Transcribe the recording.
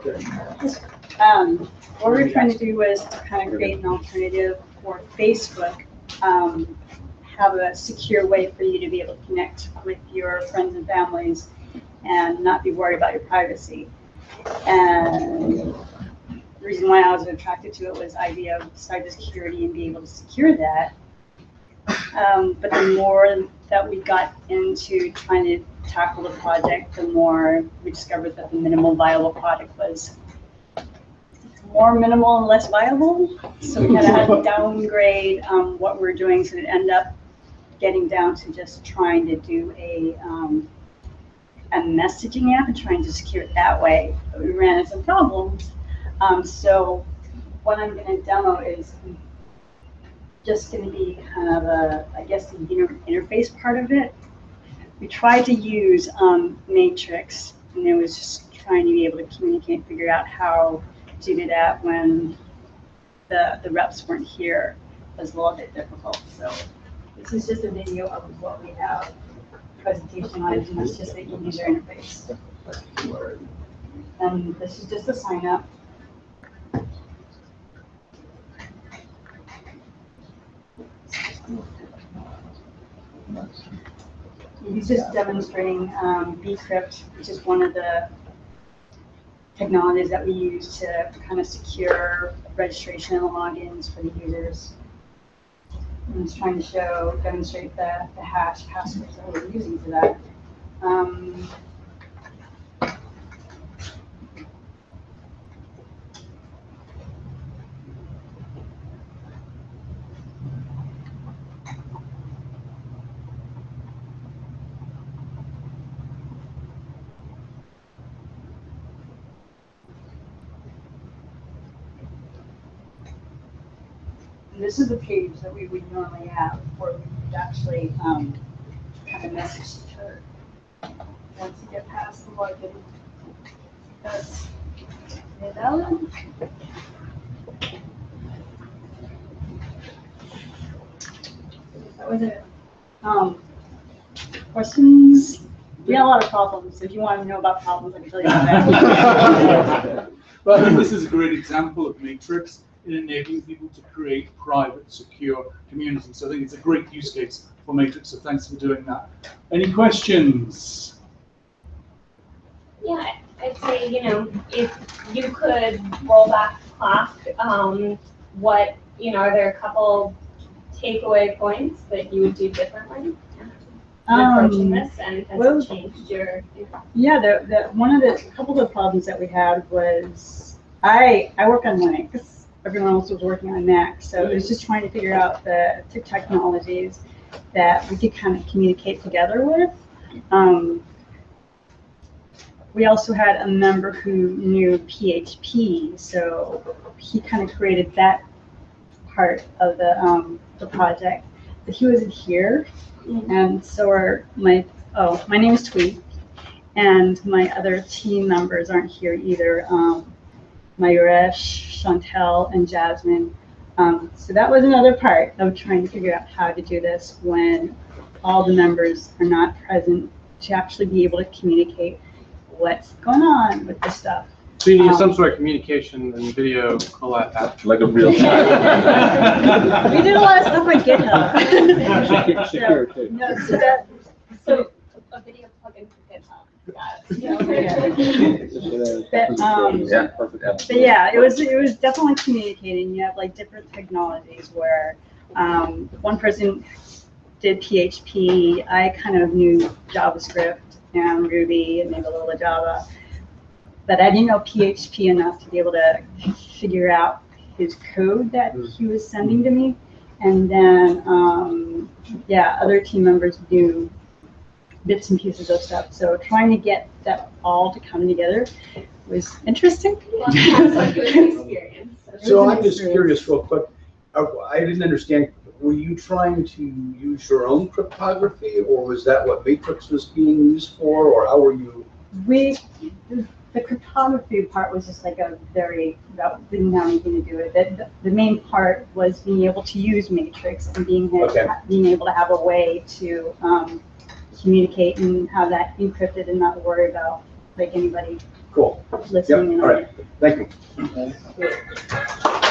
What we're trying to do was to kind of create an alternative for Facebook, have a secure way for you to be able to connect with your friends and families and not be worried about your privacy. And the reason why I was attracted to it was the idea of cybersecurity and being able to secure that. But the more that we got into trying to tackle the project, the more we discovered that the minimal viable product was more minimal and less viable. So we kind of had to downgrade what we're doing, so it ended up getting down to just trying to do a messaging app and trying to secure it that way. But we ran into some problems. So what I'm going to demo is just going to be kind of I guess, the interface part of it. We tried to use Matrix, and it was just trying to be able to communicate and figure out how to do that when the reps weren't here. It was a little bit difficult. So this is just a video of what we have, presentation-wise, and it's just the user interface. And this is just a sign up. He's just demonstrating Bcrypt, which is one of the technologies that we use to kind of secure registration and logins for the users. And it's trying to demonstrate the hash passwords that we're using for that. This is the page that we would normally have, where we would actually kind of message each other. Once you get past the login, that's it out. That was it. Questions? We had a lot of problems. If you want to know about problems, I can tell you about that. Well, I think this is a great example of Matrix in enabling people to create private, secure communities. So I think it's a great use case for Matrix, so thanks for doing that. Any questions? Yeah, I'd say, if you could roll back the clock, what, are there a couple takeaway points that you would do differently in approaching this, and has it changed your? Yeah, a couple of the problems that we had was I work on Linux. Everyone else was working on Mac, so it was just trying to figure out the technologies that we could kind of communicate together with. We also had a member who knew PHP, so he kind of created that part of the project. But he wasn't here, and so my name is Thuy, and my other team members aren't here either. Mayuresh, Chantel, and Jasmine. So that was another part of trying to figure out how to do this when all the members are not present, to actually be able to communicate what's going on with this stuff. So you need some sort of communication and video collab. Like a real time. We did a lot of stuff on GitHub. Secure too. No, So a video plugin for GitHub. But yeah, it was definitely communicating. You have like different technologies where one person did PHP. I kind of knew JavaScript and Ruby and maybe a little Java, but I didn't know PHP enough to be able to figure out his code that he was sending to me. And then other team members knew bits and pieces of stuff. So trying to get that all to come together was interesting. So I'm just curious real quick. I didn't understand, were you trying to use your own cryptography, or was that what Matrix was being used for, or how were you? The cryptography part was just like that didn't have anything to do with it. The main part was being able to use Matrix and being able to have a way to communicate and have that encrypted and not worry about like anybody Cool. Yep, listening in all on right. Thank you.